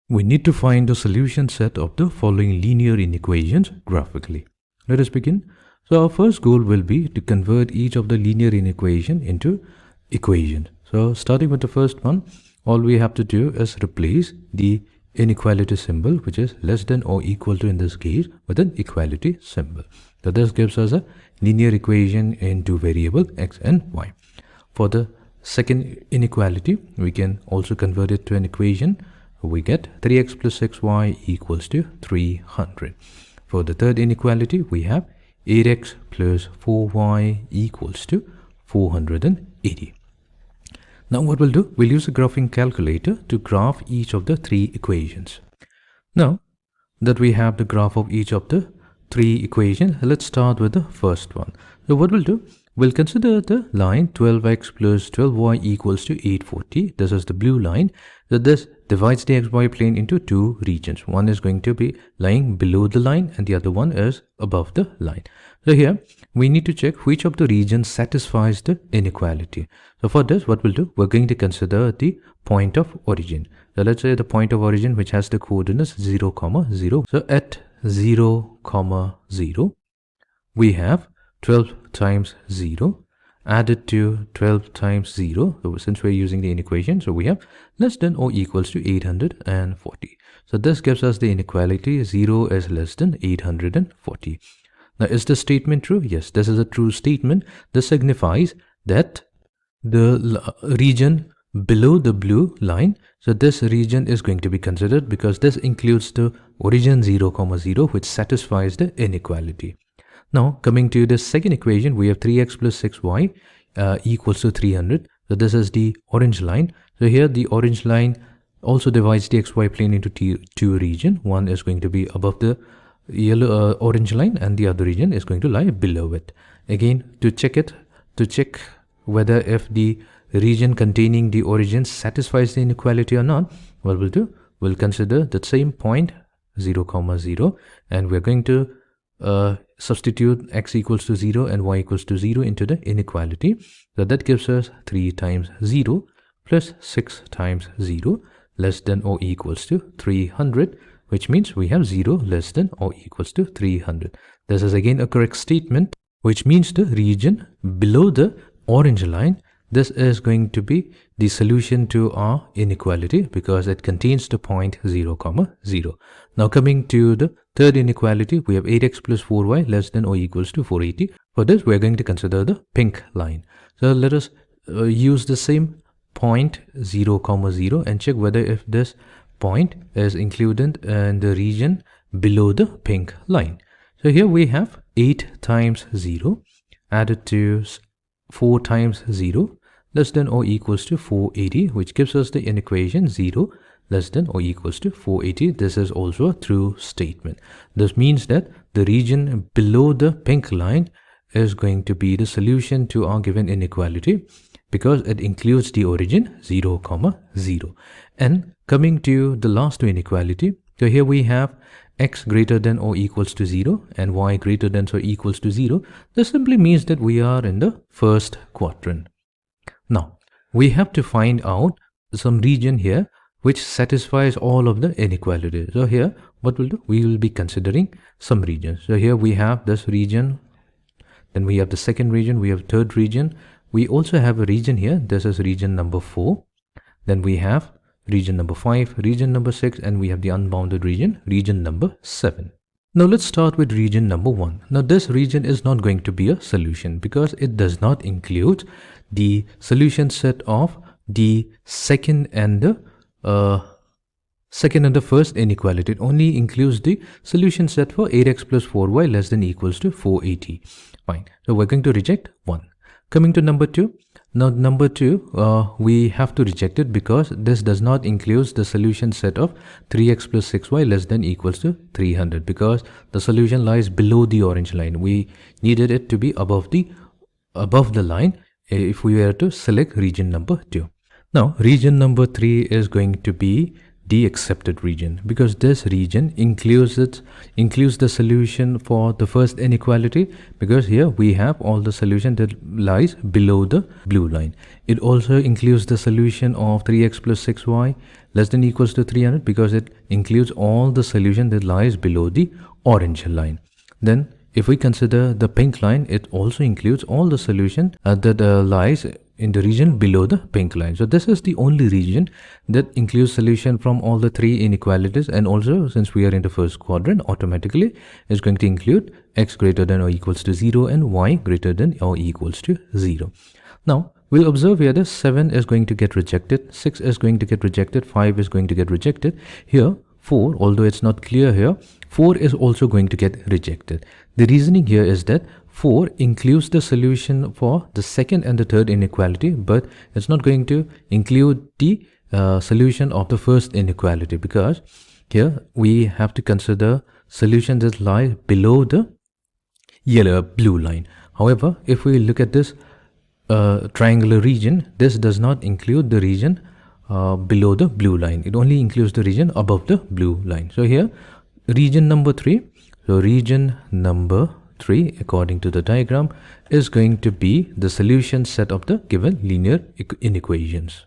We need to find the solution set of the following linear inequations graphically. Let us begin. So our first goal will be to convert each of the linear inequation into equations. So starting with the first one, all we have to do is replace the inequality symbol, which is less than or equal to in this case, with an equality symbol. So this gives us a linear equation in two variables x and y. For the second inequality, we can also convert it to an equation. We get 3x plus 6y equals to 300. For the third inequality, we have 8x plus 4y equals to 480. Now what we'll do, we'll use a graphing calculator to graph each of the three equations. Now that we have the graph of each of the three equations, let's start with the first one. So what we'll do, we'll consider the line 12x plus 12y equals to 840. This is the blue line. So this divides the xy plane into two regions. One is going to be lying below the line and the other one is above the line. So here we need to check which of the regions satisfies the inequality. So for this, what we'll do, we're going to consider the point of origin. So let's say the point of origin which has the coordinates 0, 0. So at 0, 0, we have 12 times 0 added to 12 times 0. So since we're using the inequation, so we have less than or equals to 840. So this gives us the inequality 0 is less than 840. Now is the statement true? Yes, this is a true statement. This signifies that the region below the blue line, so this region is going to be considered because this includes the origin 0, 0, which satisfies the inequality. Now coming to the second equation, we have 3x plus 6y equals to 300. So this is the orange line. So here the orange line also divides the xy plane into two regions. One is going to be above the yellow orange line and the other region is going to lie below it. Again, to check whether if the region containing the origin satisfies the inequality or not, what we'll do, we'll consider the same point 0, 0, and we're going to substitute x equals to 0 and y equals to 0 into the inequality. So that gives us 3 times 0 plus 6 times 0 less than or equals to 300, which means we have 0 less than or equals to 300. This is again a correct statement, which means the region below the orange line, this is going to be the solution to our inequality because it contains the point 0, 0. Now coming to the third inequality, we have 8x plus 4y less than or equals to 480. For this, we are going to consider the pink line. So let us use the same point 0, 0 and check whether if this point is included in the region below the pink line. So here we have 8 times 0 added to 4 times 0 less than or equals to 480, which gives us the inequation 0 less than or equals to 480. This is also a true statement. This means that the region below the pink line is going to be the solution to our given inequality because it includes the origin 0, 0. And coming to the last two inequality, so here we have x greater than or equals to 0 and y greater than or equals to 0. This simply means that we are in the first quadrant. Now we have to find out some region here which satisfies all of the inequalities. So here what we'll do, we will be considering some regions. So here we have this region, then we have the second region, we have third region. We also have a region here, this is region number 4. Then we have region number 5, region number 6, and we have the unbounded region, region number 7. Now let's start with region number 1. Now this region is not going to be a solution because it does not include the solution set of the second and the first inequality. It only includes the solution set for 8x plus 4y less than equals to 480. Fine. So we're going to reject 1. Coming to number 2. Now number 2, we have to reject it because this does not include the solution set of 3x plus 6y less than equals to 300 because the solution lies below the orange line. We needed it to be above the line if we were to select region number 2. Now region number 3 is going to be the accepted region, because this region includes the solution for the first inequality, because here we have all the solution that lies below the blue line. It also includes the solution of 3x plus 6y less than equals to 300, because it includes all the solution that lies below the orange line. Then if we consider the pink line, it also includes all the solution that lies in the region below the pink line. So this is the only region that includes solution from all the three inequalities, and also since we are in the first quadrant, automatically is going to include x greater than or equals to 0 and y greater than or equals to 0. Now we'll observe here that 7 is going to get rejected, 6 is going to get rejected, 5 is going to get rejected. Here 4, although it's not clear here, 4 is also going to get rejected. The reasoning here is that 4 includes the solution for the second and the third inequality, but it's not going to include the solution of the first inequality, because here we have to consider solutions that lie below the blue line. However, if we look at this triangular region, this does not include the region below the blue line. It only includes the region above the blue line. So here region number 3, so region number 3 according to the diagram is going to be the solution set of the given linear inequations.